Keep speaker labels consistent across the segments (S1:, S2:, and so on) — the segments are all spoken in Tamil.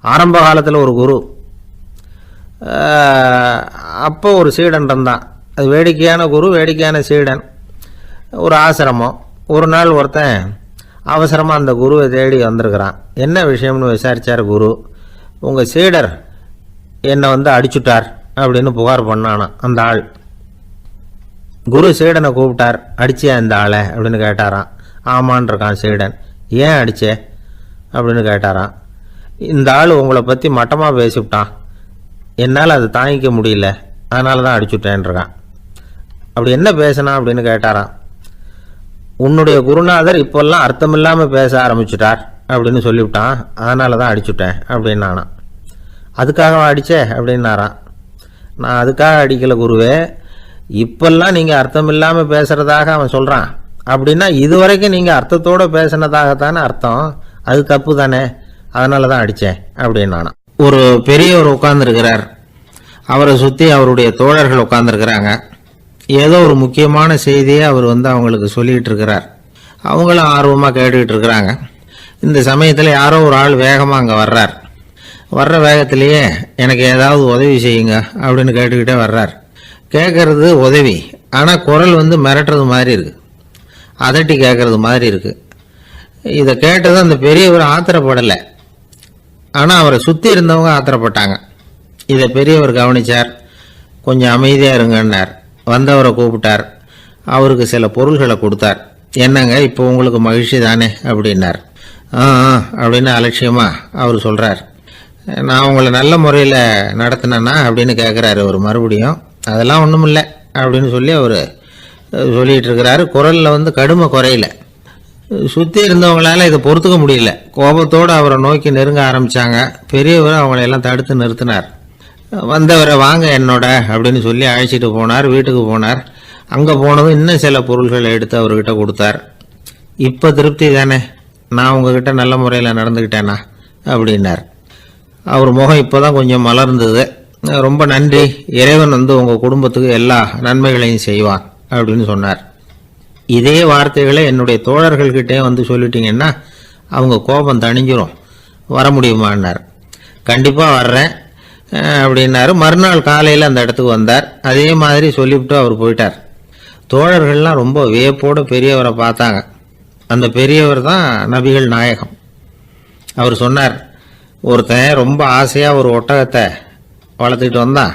S1: ஆரம்ப காலத்தில் ஒரு குரு, அப்போ ஒரு சீடன் இருந்தான். அது வேடிக்கையான குரு, வேடிக்கையான சீடன். ஒரு ஆசிரமம். ஒரு நாள் ஒருத்தன் அவசரமாக அந்த குருவை தேடி வந்திருக்கிறான். என்ன விஷயம்னு விசாரித்தார் குரு. உங்கள் சீடர் என்னை அடிச்சுட்டார் அப்படின்னு புகார் பண்ணானா அந்த ஆள். குரு சீடனை கூப்பிட்டார். அடிச்சியா இந்த ஆளை அப்படின்னு கேட்டாரான். ஆமான் இருக்கான் சீடன். ஏன் அடிச்சே அப்படின்னு கேட்டாரான். இந்த ஆள் உங்களை பற்றி மட்டமாக பேசிவிட்டான், என்னால் அதை தாங்கிக்க முடியல, அதனால தான் அடிச்சுட்டேன்ருக்கான். அப்படி என்ன பேசினா அப்படின்னு கேட்டாரான். உன்னுடைய குருநாதர் இப்போல்லாம் அர்த்தமில்லாமல் பேச ஆரம்பிச்சுட்டார் அப்படின்னு சொல்லிவிட்டான், அதனால தான் அடிச்சுட்டேன் அப்படின்னு நானான். அதுக்காக அடித்தே அப்படின்னாரான். நான் அதுக்காக அடிக்கலை குருவே, இப்பெல்லாம் நீங்கள் அர்த்தம் இல்லாமல் பேசுகிறதாக அவன் சொல்கிறான். அப்படின்னா இதுவரைக்கும் நீங்கள் அர்த்தத்தோடு பேசினதாகத்தானே அர்த்தம், அது தப்பு தானே, அதனால தான் அடித்தேன் அப்படின்னு நானான். ஒரு பெரியவர் உட்கார்ந்துருக்கிறார். அவரை சுற்றி அவருடைய தோழர்கள் உட்கார்ந்துருக்கிறாங்க. ஏதோ ஒரு முக்கியமான செய்தியை அவர் அவங்களுக்கு சொல்லிகிட்டு இருக்கிறார். அவங்களும் ஆர்வமாக கேட்டுக்கிட்டு இருக்கிறாங்க. இந்த சமயத்தில் யாரோ ஒரு ஆள் வேகமாக அங்கே வர்றார். வர்ற வேகத்திலேயே எனக்கு ஏதாவது உதவி செய்யுங்க அப்படின்னு கேட்டுக்கிட்டே வர்றார். கேட்கறது உதவி, ஆனால் குரல் மிரட்டுறது மாதிரி இருக்குது, அதட்டி கேட்கறது மாதிரி இருக்குது. இதை கேட்டது அந்த பெரியவர் ஆத்திரப்படலை, ஆனால் அவரை சுற்றி இருந்தவங்க ஆத்திரப்பட்டாங்க. இதை பெரியவர் கவனித்தார். கொஞ்சம் அமைதியாக இருங்கன்னார். வந்தவரை கூப்பிட்டார். அவருக்கு சில பொருள்களை கொடுத்தார். என்னங்க இப்போ உங்களுக்கு மகிழ்ச்சி தானே அப்படின்னார். அப்படின்னு அலட்சியமாக அவர் சொல்கிறார். நான் உங்களை நல்ல முறையில் நடத்தினேன்னா அப்படின்னு கேட்குறாரு அவர் மறுபடியும். அதெல்லாம் ஒன்றும் இல்லை அப்படின்னு சொல்லி அவர் சொல்லிகிட்டு இருக்கிறாரு. குரலில் கடுமை குறையில. சுற்றி இருந்தவங்களால இதை பொறுத்துக்க முடியல. கோபத்தோடு அவரை நோக்கி நெருங்க ஆரம்பித்தாங்க. பெரியவர் அவங்களையெல்லாம் தடுத்து நிறுத்தினார். வந்தவரை வாங்க என்னோட அப்படின்னு சொல்லி அழைச்சிட்டு போனார். வீட்டுக்கு போனார். அங்கே போனதும் இன்னும் சில பொருள்களை எடுத்து அவர்கிட்ட கொடுத்தார். இப்போ திருப்தி தானே, நான் உங்ககிட்ட நல்ல முறையில் நடந்துக்கிட்டேனா அப்படின்னார். அவர் முகம் இப்போ தான் கொஞ்சம் மலர்ந்தது. ரொம்ப நன்றி, இறைவன் உங்கள் குடும்பத்துக்கு எல்லா நன்மைகளையும் செய்வான் அப்படின்னு சொன்னார். இதே வார்த்தைகளை என்னுடைய தோழர்கள்கிட்டே சொல்லிட்டீங்கன்னா அவங்க கோபம் தணிஞ்சிரும், வர முடியுமான்னார். கண்டிப்பாக வர்றேன் அப்படின்னாரு. மறுநாள் காலையில் அந்த இடத்துக்கு வந்தார். அதே மாதிரி சொல்லிவிட்டு அவர் போயிட்டார். தோழர்கள்லாம் ரொம்ப வியப்போடு பெரியவரை பார்த்தாங்க. அந்த பெரியவர் தான் நபிகள் நாயகம். அவர் சொன்னார், ஒருத்தன் ரொம்ப ஆசையாக ஒரு ஒட்டகத்தை வளர்த்துக்கிட்டு வந்தான்.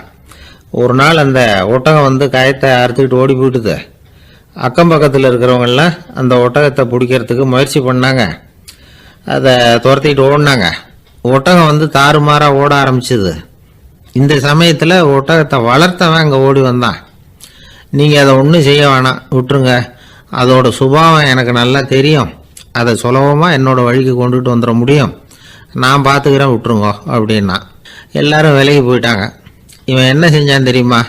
S1: ஒரு நாள் அந்த ஒட்டகம் கயத்தை அறுத்துக்கிட்டு ஓடி போயிட்டுது. அக்கம் பக்கத்தில் இருக்கிறவங்கெல்லாம் அந்த ஒட்டகத்தை பிடிக்கிறதுக்கு முயற்சி பண்ணாங்க. அதை துரத்திக்கிட்டு ஓடினாங்க. ஒட்டகம் தாறுமாறாக ஓட ஆரம்பிச்சிது. இந்த சமயத்தில் ஒட்டகத்தை வளர்த்தவன் அங்கே ஓடி வந்தான். நீங்கள் அதை ஒன்றும் செய்ய வேணாம், விட்டுருங்க, அதோட சுபாவம் எனக்கு நல்லா தெரியும், அதை சுலபமாக என்னோடய வழிக்கு கொண்டுட்டு வந்துட முடியும், நான் பார்த்துக்கிறேன், விட்டுருங்கோ அப்படின்னா. எல்லாரும் விலகி போயிட்டாங்க. இவன் என்ன செஞ்சான் தெரியுமா?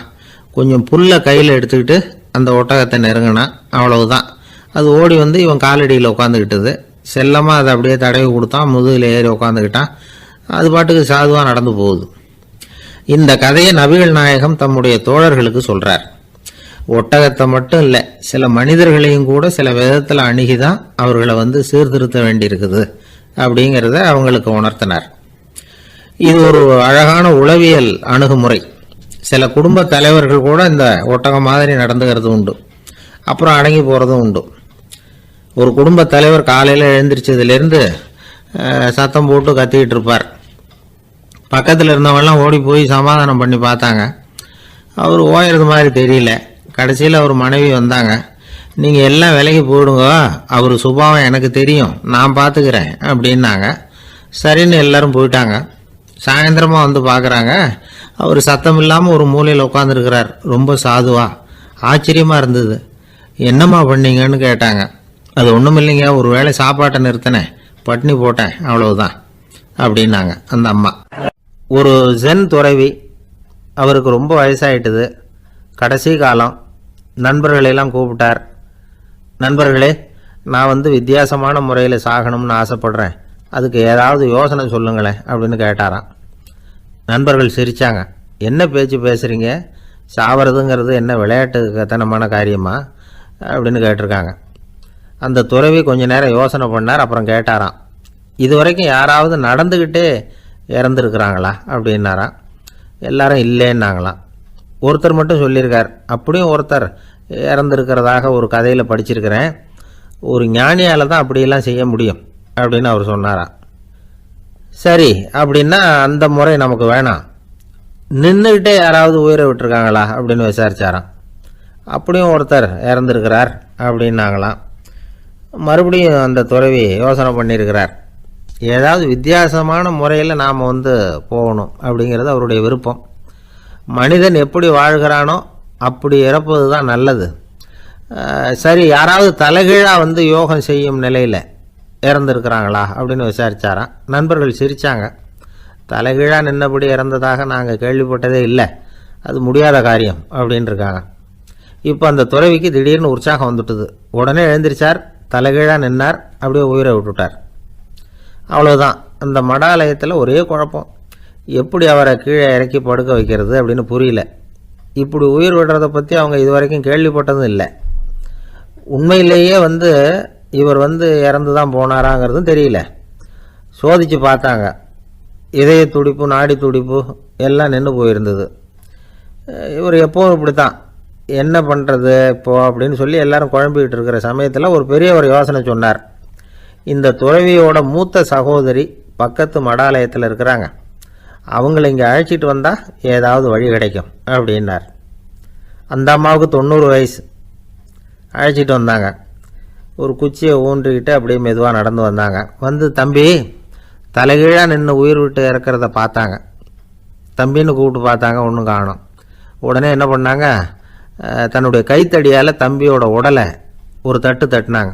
S1: கொஞ்சம் புல்லை கையில் எடுத்துக்கிட்டு அந்த ஒட்டகத்தை நெருங்கினான். அவ்வளவுதான். அது ஓடி இவன் காலடியில் உட்காந்துக்கிட்டது. செல்லமாக அதை அப்படியே தடவி கொடுத்தான். முதுகில் ஏறி உட்காந்துக்கிட்டான். அது பாட்டுக்கு சாதுவாக நடந்து போகுது. இந்த கதையை நபிகள் நாயகம் தம்முடைய தோழர்களுக்கு சொல்கிறார். ஒட்டகத்தை மட்டும் இல்லை, சில மனிதர்களையும் கூட சில விதத்தில் அணுகிதான் அவர்களை சீர்திருத்த வேண்டியிருக்குது அப்படிங்கிறத அவங்களுக்கு உணர்த்தினார். இது ஒரு அழகான உளவியல் அணுகுமுறை. சில குடும்ப தலைவர்கள் கூட இந்த ஒட்டகம் மாதிரி நடந்துக்கிறது உண்டு, அப்புறம் அடங்கி போகிறதும் உண்டு. ஒரு குடும்ப தலைவர் காலையில் எழுந்திரிச்சதுலேருந்து சத்தம் போட்டு கத்திக்கிட்டு இருப்பார். பக்கத்தில் இருந்தவங்கெல்லாம் ஓடி போய் சமாதானம் பண்ணி பார்த்தாங்க. அவர் ஓயறது மாதிரி தெரியல. கடைசியில் அவர் மனைவி வந்தாங்க. நீங்கள் எல்லாம் விலகி போயிடுங்க, அவர் சுபாவம் எனக்கு தெரியும், நான் பார்த்துக்கிறேன் அப்படின்னாங்க. சரின்னு எல்லாரும் போயிட்டாங்க. சாயந்தரமாக பார்க்குறாங்க, அவர் சத்தம் இல்லாமல் ஒரு மூலையில் உட்காந்துருக்கிறார். ரொம்ப சாதுவா. ஆச்சரியமாக இருந்தது. என்னம்மா பண்ணீங்கன்னு கேட்டாங்க. அது ஒன்றும் இல்லைங்க, ஒரு வேளை சாப்பாட்டை நிறுத்தினேன், பட்னி போட்டேன், அவ்வளவுதான் அப்படின்னாங்க அந்த அம்மா. ஒரு ஜென் துறவி, அவருக்கு ரொம்ப வயசாயிட்டுது, கடைசி காலம். நண்பர்களெல்லாம் கூப்பிட்டார். நண்பர்களே, நான் வித்தியாசமான முறையில் சாகணும்னு ஆசைப்படுறேன், அதுக்கு ஏதாவது யோசனை சொல்லுங்களேன் அப்படின்னு கேட்டாராம். நண்பர்கள் சிரித்தாங்க. என்ன பேச்சு பேசுகிறீங்க, சாவறதுங்கிறது என்ன விளையாட்டுத்தனமான காரியமா அப்படின்னு கேட்டிருக்காங்க. அந்த துறவி கொஞ்ச நேரம் யோசனை பண்ணார். அப்புறம் கேட்டாராம், இது வரைக்கும் யாராவது நடந்துக்கிட்டே இறந்துருக்குறாங்களா அப்படின்னாராம். எல்லாரும் இல்லைன்னாங்களாம். ஒருத்தர் மட்டும் சொல்லியிருக்கார், அப்படியும் ஒருத்தர் இறந்துருக்கிறதாக ஒரு கதையில் படிச்சிருக்கிறேன், ஒரு ஞானியால் தான் அப்படியெல்லாம் செய்ய முடியும் அப்படின்னு அவர் சொன்னாராம். சரி அப்படின்னா அந்த முறை நமக்கு வேணாம், நின்றுக்கிட்டே யாராவது உயிரை விட்டுருக்காங்களா அப்படின்னு விசாரிச்சாராம். அப்படியும் ஒருத்தர் இறந்துருக்கிறார் அப்படின்னாங்களாம். மறுபடியும் அந்த துறவி யோசனை பண்ணியிருக்கிறார், ஏதாவது வித்தியாசமான முறையில் நாம் போகணும் அப்படிங்கிறது அவருடைய விருப்பம். மனிதன் எப்படி வாழ்கிறானோ அப்படி இறப்பது தான் நல்லது. சரி, யாராவது தலைகீழாக யோகம் செய்யும் நிலையில் இறந்துருக்கிறாங்களா அப்படின்னு விசாரித்தாராம். நண்பர்கள் சிரித்தாங்க. தலைகீழாக நின்னபடி இறந்ததாக நாங்கள் கேள்விப்பட்டதே இல்லை, அது முடியாத காரியம் அப்படின்னு இருக்காங்க. இப்போ அந்த துறவிக்கு திடீர்னு உற்சாகம் வந்துட்டுது. உடனே எழுந்திரிச்சார், தலைகீழாக நின்னார், அப்படியே உயிரை விட்டுட்டார். அவ்வளோதான். அந்த மடாலயத்தில் ஒரே குழப்பம், எப்படி அவரை கீழே இறக்கி படுக்க வைக்கிறது அப்படின்னு புரியல. இப்படி உயிர் விடுறதை பற்றி அவங்க இது வரைக்கும் கேள்விப்பட்டதும் இல்லை. உண்மையிலேயே இவர் இறந்து தான் போனாராங்கிறதும் தெரியல. சோதித்து பார்த்தாங்க, இதய துடிப்பு நாடி துடிப்பு எல்லாம் நின்று போயிருந்தது. இவர் எப்போவும் இப்படி தான், என்ன பண்ணுறது இப்போது அப்படின்னு சொல்லி எல்லாரும் குழம்பிக்கிட்டு இருக்கிற சமயத்தில் ஒரு பெரியவர் யோசனை சொன்னார். இந்த துறவியோட மூத்த சகோதரி பக்கத்து மடாலயத்தில் இருக்கிறாங்க, அவங்கள இங்கே அழைச்சிட்டு வந்தால் ஏதாவது வழி கிடைக்கும் அப்படின்னார். அந்த அம்மாவுக்கு 90 வயசு. அழைச்சிட்டு வந்தாங்க. ஒரு குச்சியை ஊன்றிக்கிட்டு அப்படியே மெதுவாக நடந்து வந்தாங்க. தம்பி தலைகீழாக நின்று உயிர் விட்டு இறக்கிறத பார்த்தாங்க. தம்பின்னு கூப்பிட்டு பார்த்தாங்க, ஒன்றும் காணோம். உடனே என்ன பண்ணாங்க, தன்னுடைய கைத்தடியால் தம்பியோட உடலை ஒரு தட்டு தட்டினாங்க.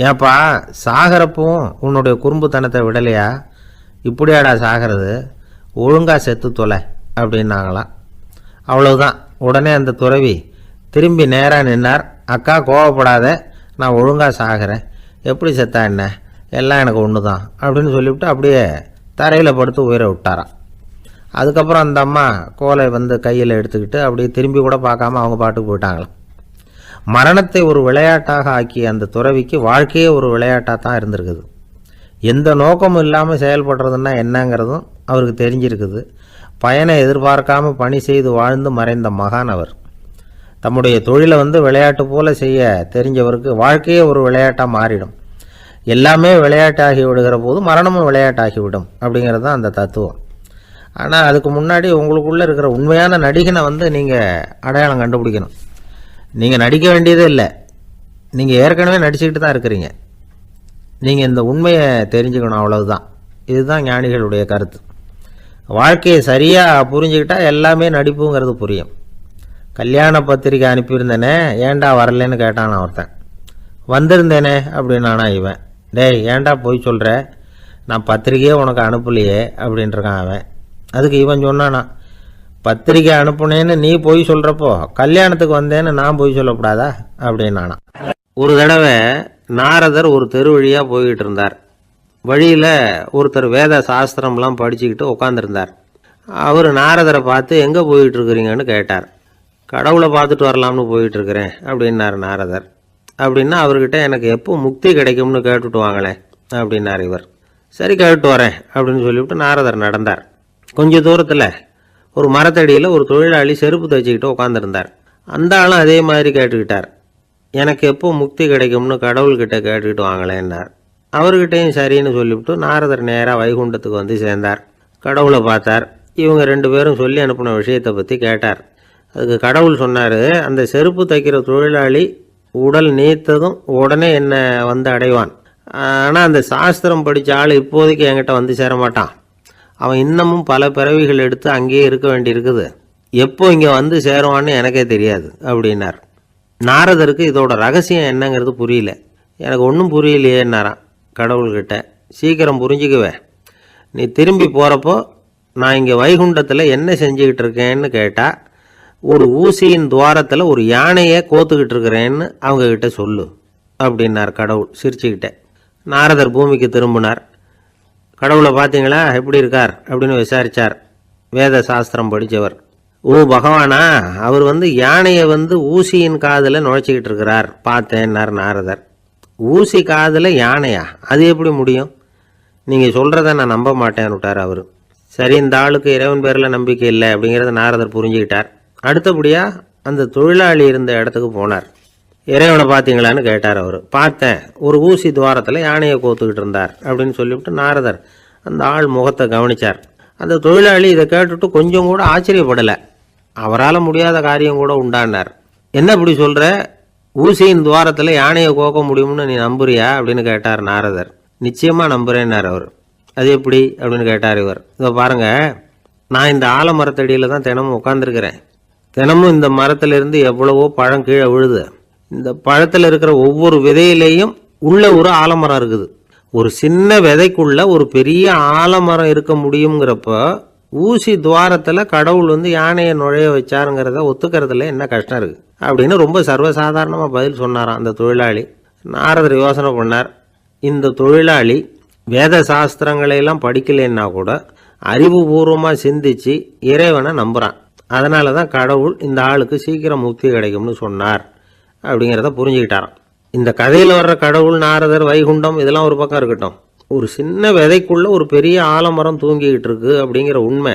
S1: ஏப்பா, சாகிறப்பவும் உன்னுடைய குறும்புத்தனத்தை விடலையா, இப்படியாடா சாகிறது, ஒழுங்காக செத்து தொலை அப்படின்னாங்களாம். அவ்வளவுதான். உடனே அந்த துறவி திரும்பி நேராக நின்னார். அக்கா கோவப்படாத, நான் ஒழுங்காக சாகிறேன், எப்படி செத்தா என்ன, எல்லாம் எனக்கு ஒன்று தான் அப்படின்னு சொல்லிவிட்டு அப்படியே தரையில் படுத்து உயிரை விட்டாராம். அதுக்கப்புறம் அந்த அம்மா கோலை கையில் எடுத்துக்கிட்டு அப்படியே திரும்பி கூட பார்க்காம அவங்க பாட்டுக்கு போயிட்டாங்களாம். மரணத்தை ஒரு விளையாட்டாக ஆக்கிய அந்த துறவிக்கு வாழ்க்கையே ஒரு விளையாட்டாக தான் இருந்திருக்குது. எந்த நோக்கமும் இல்லாமல் செயல்படுறதுன்னா என்னங்கிறதும் அவருக்கு தெரிஞ்சிருக்குது. பயனை எதிர்பார்க்காம பணி செய்து வாழ்ந்து மறைந்த மகான் அவர். தம்முடைய தொழிலை விளையாட்டு போல செய்ய தெரிஞ்சவருக்கு வாழ்க்கையே ஒரு விளையாட்டாக மாறிடும். எல்லாமே விளையாட்டாகி விடுகிற போது மரணமும் விளையாட்டாகிவிடும் அப்படிங்கிறது தான் அந்த தத்துவம். ஆனால் அதுக்கு முன்னாடி உங்களுக்குள்ளே இருக்கிற உண்மையான நடிகனை நீங்கள் அடையாளம் கண்டுபிடிக்கணும். நீங்கள் நடிக்க வேண்டியதே இல்லை, நீங்கள் ஏற்கனவே நடிச்சுக்கிட்டு தான் இருக்கிறீங்க. நீங்கள் இந்த உண்மையை தெரிஞ்சுக்கணும், அவ்வளவுதான். இதுதான் ஞானிகளுடைய கருத்து. வாழ்க்கையை சரியாக புரிஞ்சுக்கிட்டால் எல்லாமே நடிப்புங்கிறது புரியும். கல்யாண பத்திரிக்கை அனுப்பியிருந்தேனே, ஏன்டா வரலன்னு கேட்டான் ஒருத்தன். வந்திருந்தேனே அப்படின்னானா இவன். டேய், ஏன்டா போய் சொல்கிற, நான் பத்திரிக்கையே உனக்கு அனுப்பலையே அப்படின்ட்டுருக்கான் அவன். அதுக்கு இவன் சொன்னானா, பத்திரிக்கை அனுப்புனேன்னு நீ போய் சொல்கிறப்போ கல்யாணத்துக்கு வந்தேன்னு நான் போய் சொல்லக்கூடாதா அப்படின்னானா. ஒரு தடவை நாரதர் ஒரு தெரு வழியாக போய்கிட்டு இருந்தார். வழியில் ஒருத்தர் வேத சாஸ்திரம்லாம் படிச்சுக்கிட்டு உட்காந்துருந்தார். அவர் நாரதரை பார்த்து எங்கே போயிட்டு இருக்கிறீங்கன்னு கேட்டார். கடவுளை பார்த்துட்டு வரலாம்னு போயிட்டுருக்கிறேன் அப்படின்னார் நாரதர். அப்படின்னா அவர்கிட்ட எனக்கு எப்போ முக்தி கிடைக்கும்னு கேட்டுட்டு வாங்களேன் அப்படின்னார் இவர். சரி, கேட்டு வரேன் அப்படின்னு சொல்லிவிட்டு நாரதர் நடந்தார். கொஞ்சம் தூரத்தில் ஒரு மரத்தடியில் ஒரு தொழிலாளி செருப்பு தைச்சிக்கிட்டு உட்காந்துருந்தார். அந்த ஆளும் அதே மாதிரி கேட்டுக்கிட்டார். எனக்கு எப்போ முக்தி கிடைக்கும்னு கடவுள்கிட்ட கேட்டுக்கிட்டு வாங்களேன்னார். அவர்கிட்டையும் சரின்னு சொல்லிவிட்டு நாரதர் நேராக வைகுண்டத்துக்கு சேர்ந்தார். கடவுளை பார்த்தார். இவங்க 2 பேரும் சொல்லி அனுப்பின விஷயத்தை பற்றி கேட்டார். அதுக்கு கடவுள் சொன்னார், அந்த செருப்பு தைக்கிற தொழிலாளி உடல் நீத்ததும் உடனே என்னை அடைவான். ஆனால் அந்த சாஸ்திரம் படித்த ஆள் இப்போதைக்கு என்கிட்ட சேர மாட்டான். அவன் இன்னமும் பல பிறவிகள் எடுத்து அங்கேயே இருக்க வேண்டியிருக்குது. எப்போ இங்கே சேருவான்னு எனக்கே தெரியாது அப்படின்னார். நாரதருக்கு இதோட ரகசியம் என்னங்கிறது புரியல. எனக்கு ஒன்றும் புரியலையேன்னாரான் கடவுள்கிட்ட. சீக்கிரம் புரிஞ்சுக்குவேன், நீ திரும்பி போகிறப்போ நான் இங்கே வைகுண்டத்தில் என்ன செஞ்சுக்கிட்டு இருக்கேன்னு கேட்டால் ஒரு ஊசியின் துவாரத்தில் ஒரு யானையை கோத்துக்கிட்டு இருக்கிறேன்னு அவங்கக்கிட்ட சொல்லு அப்படின்னார் கடவுள் சிரிச்சுக்கிட்டே. நாரதர் பூமிக்கு திரும்பினார். கடவுளை பார்த்தீங்களா, எப்படி இருக்கார் அப்படின்னு விசாரித்தார் வேத சாஸ்திரம் படித்தவர். ஓ பகவானா, அவர் யானையை ஊசியின் காதில் நுழைச்சிக்கிட்டு இருக்கிறார் பார்த்தேன்னார் நாரதர். ஊசி காதில் யானையா, அது எப்படி முடியும்? நீங்கள் சொல்கிறத நான் நம்ப மாட்டேன்னு விட்டார் அவர். சரி, இந்த ஆளுக்கு இறைவன் பேரில் நம்பிக்கை இல்லை அப்படிங்கிறத நாரதர் புரிஞ்சுக்கிட்டார். அடுத்தபடியாக அந்த தொழிலாளி இருந்த இடத்துக்கு போனார். இறைவனை பார்த்தீங்களான்னு கேட்டார் அவர். பார்த்தேன், ஒரு ஊசி துவாரத்தில் யானையை கோத்துக்கிட்டு இருந்தார் அப்படின்னு சொல்லிவிட்டு நாரதர் அந்த ஆள் முகத்தை கவனித்தார். அந்த தொழிலாளி இதை கேட்டுட்டு கொஞ்சம் கூட ஆச்சரியப்படலை. அவரால் முடியாத காரியம் கூட உண்டானார். என்ன இப்படி சொல்கிற, ஊசியின் துவாரத்தில் யானையை கோக்க முடியும்னு நீ நம்புறியா அப்படின்னு கேட்டார் நாரதர். நிச்சயமாக நம்புகிறேன்னார் அவர். அது எப்படி அப்படின்னு கேட்டார் இவர். இதை பாருங்கள், நான் இந்த ஆலமரத்தடியில் தான் தினமும் உட்காந்துருக்கிறேன். தினமும் இந்த மரத்திலிருந்து எவ்வளவோ பழம் கீழே விழுது. இந்த பழத்தில் இருக்கிற ஒவ்வொரு விதையிலேயும் உள்ள ஒரு ஆலமரம் இருக்குது. ஒரு சின்ன விதைக்குள்ள ஒரு பெரிய ஆலமரம் இருக்க முடியுங்கிறப்ப ஊசி துவாரத்தில் கடவுள் யானையை நுழைய வச்சாருங்கிறத ஒத்துக்கிறதுல என்ன கஷ்டம் இருக்குது அப்படின்னு ரொம்ப சர்வசாதாரணமாக பதில் சொன்னாராம் அந்த தொழிலாளி. நாரதர் யோசனை பண்ணார். இந்த தொழிலாளி வேத சாஸ்திரங்களையெல்லாம் படிக்கலைன்னா கூட அறிவுபூர்வமாக சிந்திச்சு இறைவனை நம்புகிறான். அதனால தான் கடவுள் இந்த ஆளுக்கு சீக்கிரம் முக்தி கிடைக்கும்னு சொன்னார் அப்படிங்கிறத புரிஞ்சுக்கிட்டாராம். இந்த கதையில் வர்ற கடவுள், நாரதர், வைகுண்டம் இதெல்லாம் ஒரு பக்கம் இருக்கட்டும், ஒரு சின்ன விதைக்குள்ளே ஒரு பெரிய ஆலமரம் தூங்கிக்கிட்டு இருக்கு அப்படிங்கிற உண்மை,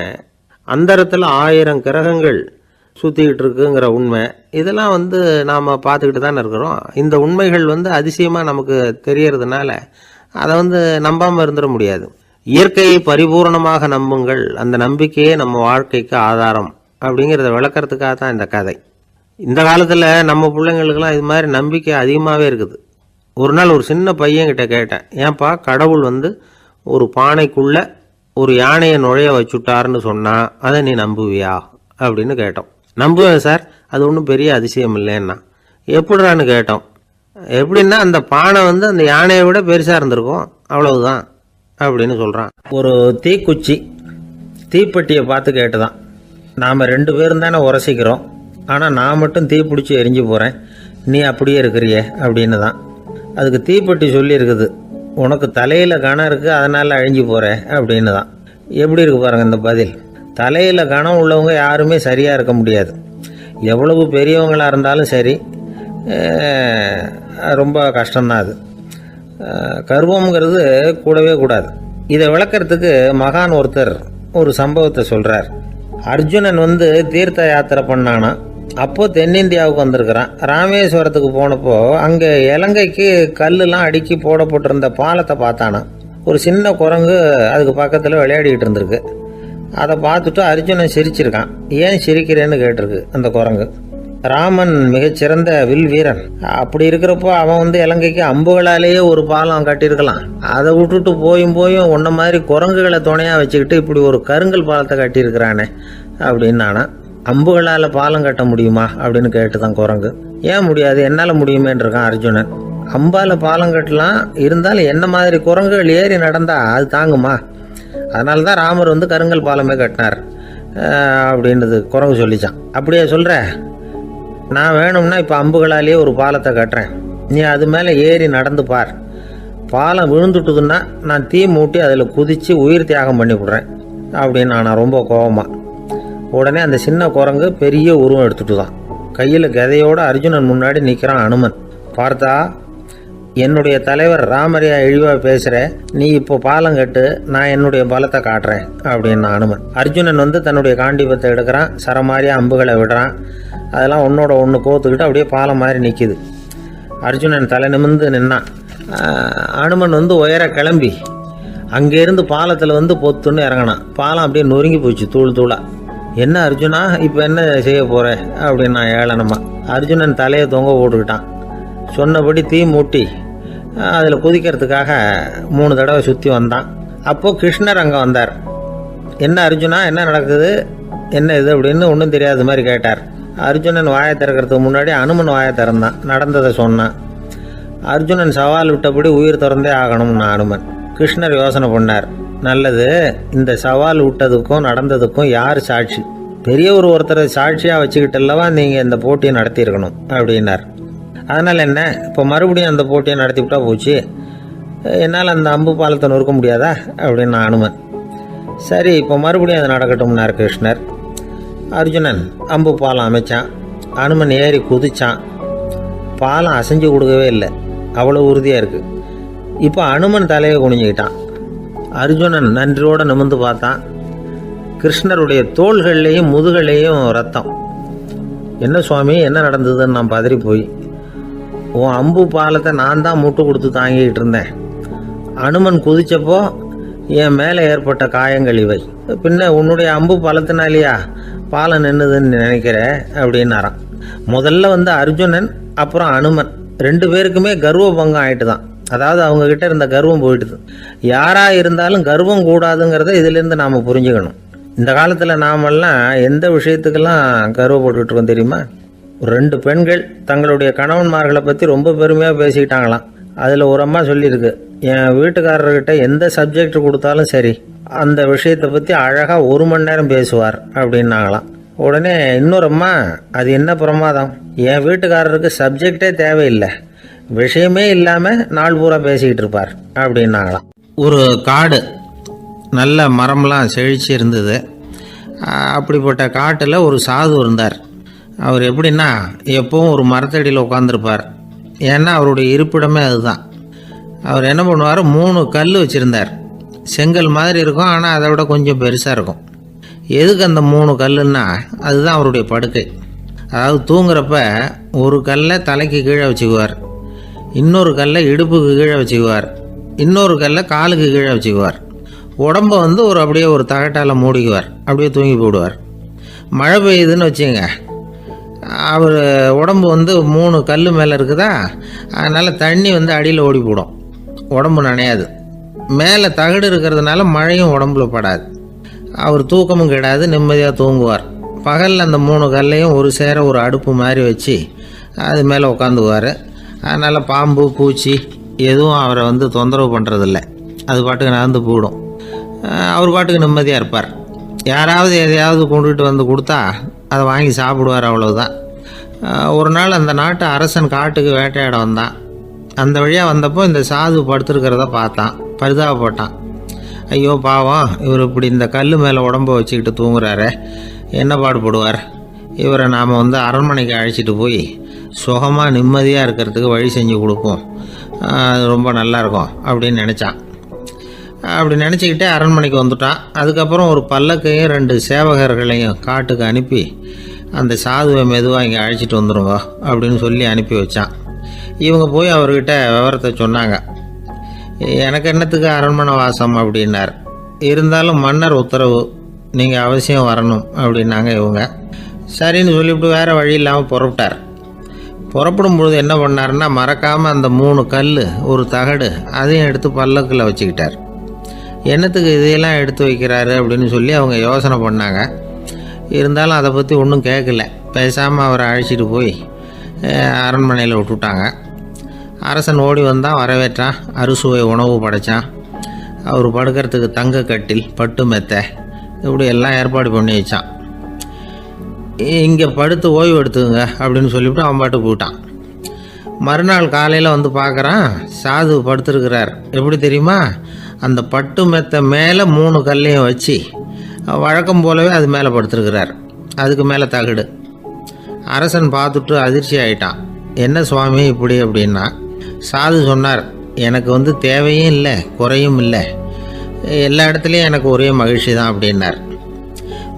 S1: அந்தரத்தில் 1000 கிரகங்கள் சுற்றிக்கிட்டு இருக்குங்கிற உண்மை, இதெல்லாம் நாம் பார்த்துக்கிட்டு தானே இருக்கிறோம். இந்த உண்மைகள் அதிசயமாக நமக்கு தெரியறதுனால அதை நம்பாமல் இருந்துட முடியாது. இயற்கையை பரிபூர்ணமாக நம்புங்கள், அந்த நம்பிக்கையே நம்ம வாழ்க்கைக்கு ஆதாரம் அப்படிங்கிறத விளக்கறதுக்காக தான் இந்த கதை. இந்த காலத்தில் நம்ம பிள்ளைங்களுக்கெல்லாம் இது மாதிரி நம்பிக்கை அதிகமாகவே இருக்குது. ஒரு நாள் ஒரு சின்ன பையன்கிட்ட கேட்டேன், ஏன்பா கடவுள் ஒரு பானைக்குள்ளே ஒரு யானையை நுழைய வச்சுட்டாருன்னு சொன்னால் அதை நீ நம்புவியா அப்படின்னு கேட்டோம். நம்புவேன் சார், அது ஒன்றும் பெரிய அதிசயம் இல்லைன்னா. எப்படிறான்னு கேட்டோம். எப்படின்னா அந்த பானை அந்த யானையை விட பெருசாக இருந்திருக்கும், அவ்வளவுதான் அப்படின்னு சொல்கிறான். ஒரு தீக்குச்சி தீப்பெட்டியை பார்த்து கேட்டுதான், நாம் 2 பேரும் தானே உரசிக்கிறோம், ஆனால் நான் மட்டும் தீ பிடிச்சி எரிஞ்சு போகிறேன், நீ அப்படியே இருக்கிறியே அப்படின்னு தான். அதுக்கு தீப்பெட்டி சொல்லியிருக்குது, உனக்கு தலையில் கணம் இருக்குது அதனால் அழிஞ்சு போகிற அப்படின்னு தான். எப்படி இருக்கு பாருங்கள் இந்த பதில். தலையில் கணம் உள்ளவங்க யாருமே சரியாக இருக்க முடியாது. எவ்வளவு பெரியவங்களாக இருந்தாலும் சரி, ரொம்ப கஷ்டம்தான் அது. கர்வம்ங்கிறது கூடவே கூடாது. இதை விளக்கிறதுக்கு மகான் ஒருத்தர் ஒரு சம்பவத்தை சொல்கிறார். அர்ஜுனன் தீர்த்த யாத்திரை பண்ணானா. அப்போது தென்னிந்தியாவுக்கு வந்திருக்கிறான். ராமேஸ்வரத்துக்கு போனப்போ அங்கே இலங்கைக்கு கல்லுலாம் அடுக்கி போடப்பட்டிருந்த பாலத்தை பார்த்தானா. ஒரு சின்ன குரங்கு அதுக்கு பக்கத்தில் விளையாடிக்கிட்டு இருந்திருக்கு. அதை பார்த்துட்டு அர்ஜுனன் சிரிச்சிருக்கான். ஏன் சிரிக்கிறேன்னு கேட்டிருக்கு அந்த குரங்கு. ராமன் மிகச்சிறந்த வில் வீரன். அப்படி இருக்கிறப்போ அவன் இலங்கைக்கு அம்புகளாலேயே ஒரு பாலம் கட்டியிருக்கலாம். அதை விட்டுட்டு போயும் உன்ன மாதிரி குரங்குகளை துணையாக வச்சுக்கிட்டு இப்படி ஒரு கருங்கல் பாலத்தை கட்டியிருக்கிறானே அப்படின்னு நானா. அம்புகளால் பாலம் கட்ட முடியுமா அப்படின்னு கேட்டுதான் குரங்கு. ஏன் முடியாது, என்னால் முடியுமேன்னு இருக்கான் அர்ஜுனன். அம்பால் பாலம் கட்டலாம், இருந்தாலும் என்ன மாதிரி குரங்குகள் ஏறி நடந்தா அது தாங்குமா? அதனால தான் ராமர் கருங்கல் பாலமே கட்டினார் அப்படின்றது குரங்கு சொல்லிச்சான். அப்படியே சொல்கிற, நான் வேணும்னா இப்போ அம்புகளாலேயே ஒரு பாலத்தை கட்டுறேன், நீ அது மேலே ஏறி நடந்து பார். பாலம் விழுந்துட்டுதுன்னா நான் தீ மூட்டி அதில் குதித்து உயிர் தியாகம் பண்ணி விட்றேன் அப்படின்னு நான் ரொம்ப கோபமாக. உடனே அந்த சின்ன குரங்கு பெரிய உருவம் எடுத்துட்டு தான் கையில் கதையோடு அர்ஜுனன் முன்னாடி நிற்கிறான் அனுமன். பார்த்தா, என்னுடைய தலைவர் ராமரையா இழிவாக பேசுகிற, நீ இப்போ பாலம் கட்டு, நான் என்னுடைய பலத்தை காட்டுறேன் அப்படின்னு அனுமன். அர்ஜுனன் தன்னுடைய காண்டிபத்தை எடுக்கிறான், சரமாரியாக அம்புகளை விடுறான். அதெல்லாம் ஒன்றோட ஒன்று கோத்துக்கிட்டு அப்படியே பாலம் மாதிரி நிற்கிது. அர்ஜுனன் தலை நிமிர்ந்து நின்னான். அனுமன் உயர கிளம்பி அங்கேருந்து பாலத்தில் பொத்துன்னு இறங்கினான். பாலம் அப்படியே நொறுங்கி போச்சு தூள் தூளாக. என்ன அர்ஜுனா, இப்போ என்ன செய்ய போகிற அப்படின்னு நான் ஏளனமா. அர்ஜுனன் தலையை தொங்க போட்டுக்கிட்டான். சொன்னபடி தீ மூட்டி அதில் குதிக்கிறதுக்காக 3 தடவை சுற்றி வந்தான். அப்போது கிருஷ்ணர் அங்கே வந்தார். என்ன அர்ஜுனா, என்ன நடக்குது, என்ன இது அப்படின்னு ஒன்றும் தெரியாத மாதிரி கேட்டார். அர்ஜுனன் வாயை திறக்கிறதுக்கு முன்னாடி அனுமன் வாயை திறந்தான், நடந்ததை சொன்னான். அர்ஜுனன் சவால் விட்டபடி உயிர் திறந்தே ஆகணும்னு அனுமன். கிருஷ்ணர் யோசனை பண்ணார். நல்லது, இந்த சவால் விட்டதுக்கும் நடந்ததுக்கும் யார் சாட்சி? பெரியவர் ஒருத்தரை சாட்சியாக வச்சுக்கிட்டல்லவா நீங்கள் இந்த போட்டியை நடத்தியிருக்கணும் அப்படின்னார். அதனால் என்ன, இப்போ மறுபடியும் அந்த போட்டியை நடத்தி விட்டா போச்சு, என்னால் அந்த அம்பு பாலத்தை நொறுக்க முடியாதா அப்படின்னு அனுமன். சரி, இப்போ மறுபடியும் அது நடக்கட்டும்னார் கிருஷ்ணர். அர்ஜுனன் அம்பு பாலம் அமைச்சான். அனுமன் ஏறி குதிச்சான். பாலம் அசைஞ்சு கொடுக்கவே இல்லை, அவ்வளோ உறுதியாக இருக்குது. இப்போ அனுமன் தலையை குனிஞ்சிக்கிட்டான். அர்ஜுனன் நன்றியோடு நிமிர்ந்து பார்த்தான். கிருஷ்ணருடைய தோள்கள்லேயும் முதுகள்லேயும் ரத்தம். என்ன சுவாமி, என்ன நடந்ததுன்னு நான் பதறி போய், உன் அம்பு பாலத்தை நான் தான் முட்டு கொடுத்து தாங்கிக்கிட்டு இருந்தேன். அனுமன் குதிச்சப்போ என் மேலே ஏற்பட்ட காயங்கள் இவை. பின்ன உன்னுடைய அம்பு பலத்தினாலேயா பாலம் நின்றுதுன்னு நினைக்கிற அப்படின்னாரான். முதல்ல அர்ஜுனன் அப்புறம் அனுமன் 2 பேருக்குமே கர்வ பங்கம் ஆயிட்டு தான். அதாவது அவங்கக்கிட்ட இருந்த கர்வம் போயிட்டுது. யாராக இருந்தாலும் கர்வம் கூடாதுங்கிறத இதிலேருந்து நாம் புரிஞ்சுக்கணும். இந்த காலத்தில் நாமெல்லாம் எந்த விஷயத்துக்கெல்லாம் கர்வப்பட்டுருக்கோம் தெரியுமா? 2 பெண்கள் தங்களுடைய கணவன்மார்களை பற்றி ரொம்ப பெருமையாக பேசிக்கிட்டாங்களாம். அதில் ஒரு அம்மா சொல்லியிருக்கு, என் வீட்டுக்காரர்கிட்ட எந்த சப்ஜெக்ட் கொடுத்தாலும் சரி அந்த விஷயத்தை பற்றி அழகாக 1 மணி நேரம் பேசுவார் அப்படின்னாங்களாம். உடனே இன்னொரு அம்மா, அது என்ன பிரமாதம், என் வீட்டுக்காரருக்கு சப்ஜெக்டே தேவையில்லை, விஷயமே இல்லாமல் நாள் பூரா பேசிக்கிட்டு இருப்பார் அப்படின்னாங்களாம். ஒரு காடு, நல்ல மரம்லாம் செழிச்சு இருந்தது. அப்படிப்பட்ட காட்டில் ஒரு சாது இருந்தார். அவர் எப்படின்னா எப்பவும் ஒரு மரத்தடியில் உட்காந்துருப்பார். ஏன்னா அவருடைய இருப்பிடமே அதுதான். அவர் என்ன பண்ணுவார், 3 கல் வச்சுருந்தார். செங்கல் மாதிரி இருக்கும், ஆனால் அதை விட கொஞ்சம் பெருசாக இருக்கும். எதுக்கு அந்த 3 கல்லுன்னா அதுதான் அவருடைய படுக்கை. அதாவது தூங்குறப்ப ஒரு கல்லை தலைக்கு கீழே வச்சுக்குவார், இன்னொரு கல்லை இடுப்புக்கு கீழே வச்சுக்குவார், இன்னொரு கல்லை காலுக்கு கீழே வச்சுக்குவார். உடம்பை அப்படியே ஒரு தகட்டால் மூடிக்குவார், அப்படியே தூங்கி போடுவார். மழை பெய்யுதுன்னு வச்சுங்க, அவர் உடம்பு 3 கல் மேலே இருக்குதா, அதனால் தண்ணி அடியில் ஓடி போடும், உடம்பு நனையாது. மேலே தகடு இருக்கிறதுனால மழையும் உடம்புல படாது. அவர் தூக்கமும் கிடாது, நிம்மதியாக தூங்குவார். பகலில் அந்த 3 கல்லையும் ஒரு சேர ஒரு அடுப்பு மாதிரி வச்சு அது மேலே உட்காந்துக்குவார். அதனால் பாம்பு பூச்சி எதுவும் அவரை தொந்தரவு பண்ணுறதில்ல, அது பாட்டுக்கு நடந்து போயிடும். அவர் பாட்டுக்கு நிம்மதியாக இருப்பார். யாராவது எதையாவது கொண்டுகிட்டு கொடுத்தா அதை வாங்கி சாப்பிடுவார், அவ்வளவுதான். ஒரு நாள் அந்த நாட்டு அரசன் காட்டுக்கு வேட்டையாட வந்தான். அந்த வழியாக வந்தப்போ இந்த சாது படுத்துருக்கிறத பார்த்தான், பரிதாபப்பட்டான். ஐயோ பாவம், இவர் இப்படி இந்த கல் மேலே உடம்ப வச்சுக்கிட்டு தூங்குறாரு, என்ன பாடுபடுவார், இவரை நாம் அரண்மனைக்கு அழைச்சிட்டு போய் சுகமாக நிம்மதியாக இருக்கிறதுக்கு வழி செஞ்சு கொடுப்போம், அது ரொம்ப நல்லாயிருக்கும் அப்படின்னு நினச்சான். அப்படி நினச்சிக்கிட்டே அரண்மனைக்கு வந்துட்டான். அதுக்கப்புறம் ஒரு பல்லக்கையும் 2 சேவகர்களையும் காட்டுக்கு அனுப்பி அந்த சாதுவை மெதுவாக இங்கே அழைச்சிட்டு வந்துடுங்க அப்படின்னு சொல்லி அனுப்பி வச்சான். இவங்க போய் அவர்கிட்ட விவரத்தை சொன்னாங்க. எனக்கு என்னத்துக்கு அரண்மனை வாசம் அப்படின்னார். இருந்தாலும் மன்னர் உத்தரவு, நீங்கள் அவசியம் வரணும் அப்படின்னாங்க இவங்க. சரின்னு சொல்லிவிட்டு வேறு வழி இல்லாமல் புறப்பட்டார். புறப்படும் பொழுது என்ன பண்ணாருன்னா, மறக்காமல் அந்த 3 கல் ஒரு தகடு அதையும் எடுத்து பல்லக்கில் வச்சுக்கிட்டார். என்னத்துக்கு இதையெல்லாம் எடுத்து வைக்கிறாரு அப்படின்னு சொல்லி அவங்க யோசனை பண்ணாங்க. இருந்தாலும் அதை பற்றி ஒன்றும் கேட்கல. பேசாமல் அவரை அழைச்சிட்டு போய் அரண்மனையில் விட்டுட்டாங்க. அரசன் ஓடி வந்தான், வரவேற்றான், அறுசுவை உணவு படைத்தான். அவர் படுக்கிறதுக்கு தங்க கட்டில், பட்டு மெத்தை, இப்படி எல்லாம் ஏற்பாடு பண்ணி வச்சான். இங்கே படுத்து ஓய்வு எடுத்துங்க அப்படின்னு சொல்லிவிட்டு அவன் பாட்டு போயிட்டான். மறுநாள் காலையில் பார்க்குறான், சாது படுத்துருக்கிறார். எப்படி தெரியுமா, அந்த பட்டு மெத்தை மேலே 3 கல்லையும் வச்சு வழக்கம் போலவே அது மேலே படுத்துருக்கிறார். அதுக்கு மேலே தகடு. அரசன் பார்த்துட்டு அதிர்ச்சி ஆகிட்டான். என்ன சுவாமி இப்படி அப்படின்னா, சாது சொன்னார், எனக்கு தேவையும் இல்லை குறையும் இல்லை, எல்லா இடத்துலையும் எனக்கு ஒரே மகிழ்ச்சி தான் அப்படின்னார்.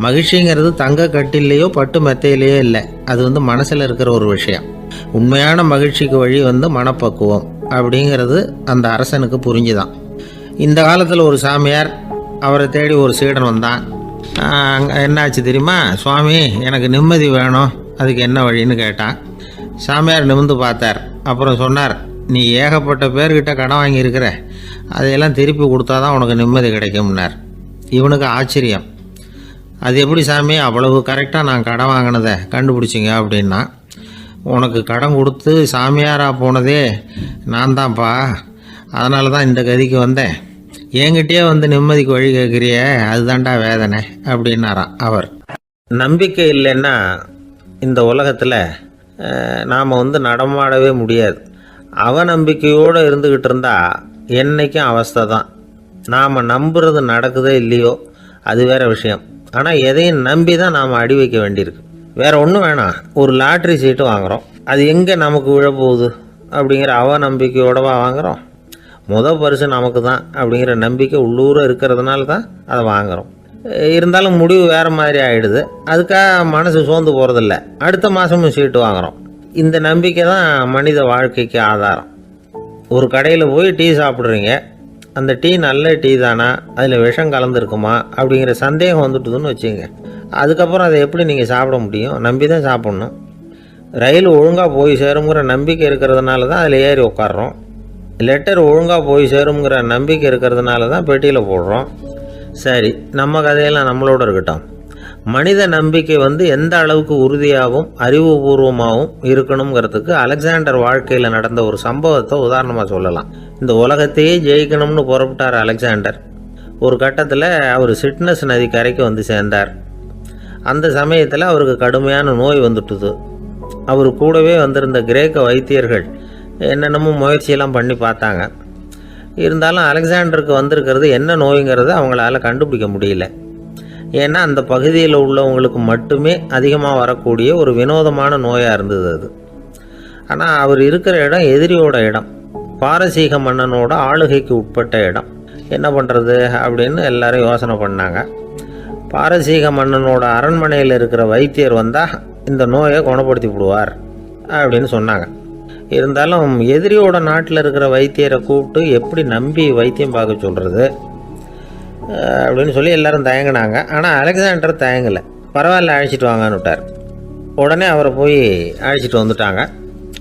S1: மகிழ்ச்சிங்கிறது தங்க கட்டிலேயோ பட்டு மெத்தையிலேயோ இல்லை, அது மனசில் இருக்கிற ஒரு விஷயம். உண்மையான மகிழ்ச்சிக்கு வழி மனப்பக்குவம் அப்படிங்கிறது அந்த அரசனுக்கு புரிஞ்சுதான். இந்த காலத்தில் ஒரு சாமியார், அவரை தேடி ஒரு சீடன் வந்தான். என்னாச்சு தெரியுமா, சுவாமி எனக்கு நிம்மதி வேணும், அதுக்கு என்ன வழின்னு கேட்டான். சாமியார் நிமிர்ந்து பார்த்தார். அப்புறம் சொன்னார், நீ ஏகப்பட்ட பேர்கிட்ட கடன் வாங்கியிருக்கிற, அதையெல்லாம் திருப்பி கொடுத்தா தான் உனக்கு நிம்மதி கிடைக்கும்னார். இவனுக்கு ஆச்சரியம். அது எப்படி சாமி, அவ்வளவு கரெக்டாக நான் கடன் வாங்கினதை கண்டுபிடிச்சிங்க அப்படின்னா, உனக்கு கடன் கொடுத்து சாமியாராக போனதே நான் தான்ப்பா, அதனால தான் இந்த கதிக்கு வந்தேன். என்கிட்டயே நிம்மதிக்கு வழி கேட்குறிய, அதுதான்டா வேதனை அப்படின்னாராம் அவர். நம்பிக்கை இல்லைன்னா இந்த உலகத்தில் நாம் நடமாடவே முடியாது. அவநம்பிக்கையோடு இருந்துக்கிட்டு இருந்தால் என்றைக்கும் அவஸ்தை தான். நாம் நம்புறது நடக்குதோ இல்லையோ அது வேறு விஷயம். ஆனால் எதையும் நம்பி தான் நாம் அடி வைக்க வேண்டியிருக்கு. வேறு ஒன்றும் வேணாம், ஒரு லாட்ரி சீட்டு வாங்குகிறோம், அது எங்கே நமக்கு விழப்போகுது அப்படிங்கிற அவநம்பிக்கையோடவா வாங்குகிறோம். பரிசு நமக்கு தான் அப்படிங்கிற நம்பிக்கை உள்ளூர இருக்கிறதுனால தான் அதை வாங்குகிறோம். இருந்தாலும் முடிவு வேறு மாதிரி ஆகிடுது. அதுக்காக மனசு சோர்ந்து போகிறதில்ல, அடுத்த மாதமும் சீட்டு வாங்குகிறோம். இந்த நம்பிக்கை தான் மனித வாழ்க்கைக்கு ஆதாரம். ஒரு கடையில் போய் டீ சாப்பிட்றீங்க, அந்த டீ நல்ல டீ தானா, அதில் விஷம் கலந்துருக்குமா அப்படிங்கிற சந்தேகம் வந்துட்டுதுன்னு வச்சுங்க. அதுக்கப்புறம் அதை எப்படி நீங்கள் சாப்பிட முடியும்? நம்பி தான் சாப்பிட்ணும். ரயில் ஒழுங்காக போய் சேருங்கிற நம்பிக்கை இருக்கிறதுனால தான் அதில் ஏறி உட்காடுறோம். லெட்டர் ஒழுங்காக போய் சேருங்கிற நம்பிக்கை இருக்கிறதுனால தான் பெட்டியில் போடுறோம். சரி, நம்ம கதையெல்லாம் நம்மளோட இருக்கட்டும். மனித நம்பிக்கை எந்த அளவுக்கு உறுதியாகவும் அறிவுபூர்வமாகவும் இருக்கணுங்கிறதுக்கு அலெக்சாண்டர் வாழ்க்கையில் நடந்த ஒரு சம்பவத்தை உதாரணமாக சொல்லலாம். இந்த உலகத்தையே ஜெயிக்கணும்னு புறப்பட்டார் அலெக்சாண்டர். ஒரு கட்டத்தில் அவர் சிட்னஸ் நதி கரைக்கு சேர்ந்தார். அந்த சமயத்தில் அவருக்கு கடுமையான நோய் வந்துட்டுது. அவர் கூடவே வந்திருந்த கிரேக்க வைத்தியர்கள் என்னென்னமோ முயற்சியெல்லாம் பண்ணி பார்த்தாங்க. இருந்தாலும் அலெக்சாண்டருக்கு வந்திருக்கிறது என்ன நோய்ங்கிறத அவங்களால கண்டுபிடிக்க முடியல. ஏன்னா அந்த பகுதியில் உள்ளவங்களுக்கு மட்டுமே அதிகமாக வரக்கூடிய ஒரு வினோதமான நோயாக இருந்தது அது. ஆனால் அவர் இருக்கிற இடம் எதிரியோட இடம், பாரசீக மன்னனோட ஆளுகைக்கு உட்பட்ட இடம். என்ன பண்ணுறது அப்படின்னு எல்லாரும் யோசனை பண்ணாங்க. பாரசீக மன்னனோட அரண்மனையில் இருக்கிற வைத்தியர் வந்தால் இந்த நோயை குணப்படுத்தி விடுவார் அப்படின்னு சொன்னாங்க. இருந்தாலும் எதிரியோட நாட்டில் இருக்கிற வைத்தியரை கூப்பிட்டு எப்படி நம்பி வைத்தியம் பார்க்க சொல்கிறது அப்படின்னு சொல்லி எல்லாரும் தயங்கினாங்க. ஆனால் அலெக்சாண்டர் தயங்கலை. பரவாயில்ல, அழைச்சிட்டு வாங்கன்னு விட்டார். உடனே அவரை போய் அழைச்சிட்டு வந்துட்டாங்க.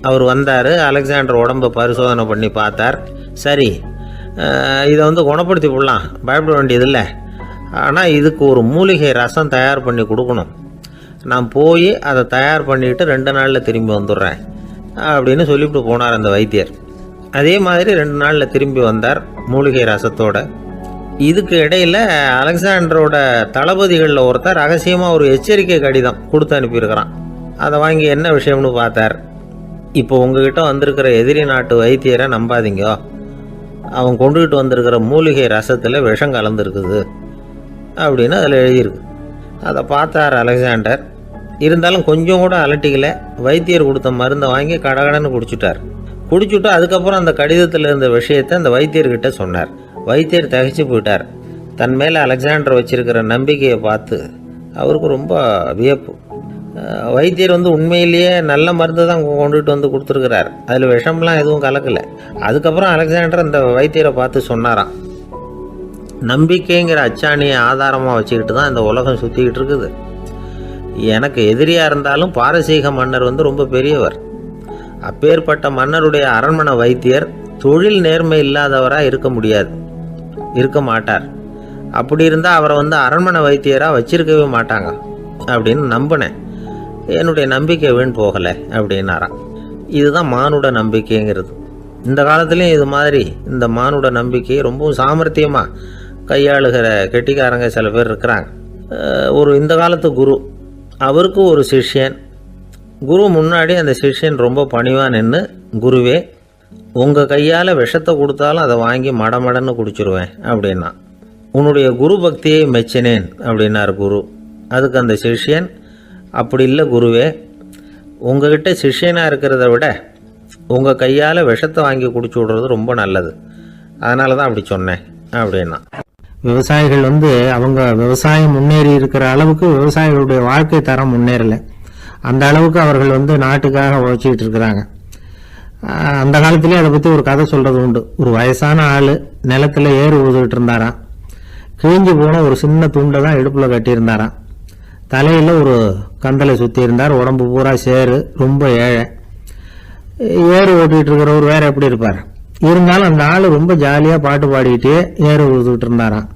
S1: அவர் வந்தார். அலெக்சாண்டர் உடம்பை பரிசோதனை பண்ணி பார்த்தார். சரி, இதை குணப்படுத்தி விடலாம், பயப்பட வேண்டியதில்லை. ஆனால் இதுக்கு ஒரு மூலிகை ரசம் தயார் பண்ணி கொடுக்கணும். நான் போய் அதை தயார் பண்ணிவிட்டு 2 நாளில் திரும்பி வந்துடுறேன் அப்படின்னு சொல்லிவிட்டு போனார் அந்த வைத்தியர். அதே மாதிரி 2 நாளில் திரும்பி வந்தார் மூலிகை ரசத்தோட. இதுக்கு இடையில் அலெக்சாண்டரோட தளபதிகளில் ஒருத்தர் ரகசியமாக ஒரு எச்சரிக்கை கடிதம் கொடுத்து அனுப்பியிருக்கிறான். அதை வாங்கி என்ன விஷயம்னு பார்த்தார். இப்போ உங்ககிட்ட வந்திருக்கிற எதிரி நாட்டு வைத்தியரை நம்பாதீங்க, அவன் கொண்டுகிட்டு வந்திருக்கிற மூலிகை ரசத்தில் விஷம் கலந்துருக்குது அப்படின்னு அதில் எழுதியிருக்கு. அதை பார்த்தார் அலெக்சாண்டர். இருந்தாலும் கொஞ்சம் கூட அலட்டிக்கல. வைத்தியர் கொடுத்த மருந்தை வாங்கி கடகடன்னு குடிச்சுட்டு அதுக்கப்புறம் அந்த கடிதத்தில் இருந்த விஷயத்தை அந்த வைத்தியர்கிட்ட சொன்னார். வைத்தியர் திகைச்சு போயிட்டார். தன் மேலே அலெக்சாண்டர் வச்சிருக்கிற நம்பிக்கையை பார்த்து அவருக்கு ரொம்ப வியப்பு. வைத்தியர் உண்மையிலேயே நல்ல மருந்து தான் கொண்டுகிட்டு கொடுத்துருக்கிறார், அதில் விஷம்லாம் எதுவும் கலக்கலை. அதுக்கப்புறம் அலெக்சாண்டர் அந்த வைத்தியரை பார்த்து சொன்னாராம், நம்பிக்கைங்கிற அச்சாணியை ஆதாரமாக வச்சுக்கிட்டு தான் இந்த உலகம் சுற்றிக்கிட்டு இருக்குது. எனக்கு எதிரியாக இருந்தாலும் பாரசீக மன்னர் ரொம்ப பெரியவர். அப்பேற்பட்ட மன்னருடைய அரண்மனை வைத்தியர் தொழில் நேர்மை இல்லாதவராக இருக்க மாட்டார். அப்படி இருந்தால் அவரை அரண்மனை வைத்தியராக வச்சிருக்கவே மாட்டாங்க அப்படின்னு நம்பினேன். என்னுடைய நம்பிக்கை வீண் போகலை அப்படின்னாராம். இதுதான் மானுட நம்பிக்கைங்கிறது. இந்த காலத்துலேயும் இது மாதிரி இந்த மானுட நம்பிக்கையை ரொம்பவும் சாமர்த்தியமாக கையாளுகிற கெட்டிக்காரங்க சில பேர் இருக்கிறாங்க. ஒரு இந்த காலத்து குரு, அவருக்கு ஒரு சிஷ்யன். குரு முன்னாடி அந்த சிஷ்யன் ரொம்ப பணிவாக நின்று, குருவே, உங்கள் கையால் விஷத்தை கொடுத்தாலும் அதை வாங்கி மடமடன்னு குடிச்சிருவேன் அப்படின்னா. உன்னுடைய குரு பக்தியை மெச்சினேன் அப்படின்னார் குரு. அதுக்கு அந்த சிஷ்யன், அப்படி இல்லை குருவே, உங்ககிட்ட சிஷ்யனாக இருக்கிறத விட உங்கள் கையால் விஷத்தை வாங்கி குடிச்சு விடுறது ரொம்ப நல்லது, அதனால தான் அப்படி சொன்னேன் அப்படின்னா. விவசாயிகள் அவங்க விவசாயம் முன்னேறி இருக்கிற அளவுக்கு விவசாயிகளுடைய வாழ்க்கை தரம் முன்னேறலை. அந்த அளவுக்கு அவர்கள் நாட்டுக்காக உழைச்சிக்கிட்டு இருக்கிறாங்க. அந்த காலத்திலே அதை பற்றி ஒரு கதை சொல்கிறது உண்டு. ஒரு வயசான ஆள் நிலத்தில் ஏறு ஊதுகிட்டு இருந்தாராம். கிழிஞ்சு போன ஒரு சின்ன துண்டை தான் இடுப்பில் கட்டியிருந்தாராம். தலையில் ஒரு கந்தலை சுற்றி இருந்தார். உடம்பு பூரா சேரு, ரொம்ப ஏழை. ஏறு ஓட்டிகிட்டு இருக்கிறவர் வேறு எப்படி இருப்பார்? இருந்தாலும் அந்த ஆள் ரொம்ப ஜாலியாக பாட்டு பாடிக்கிட்டே ஏறு ஊதுகிட்டு இருந்தாராம்.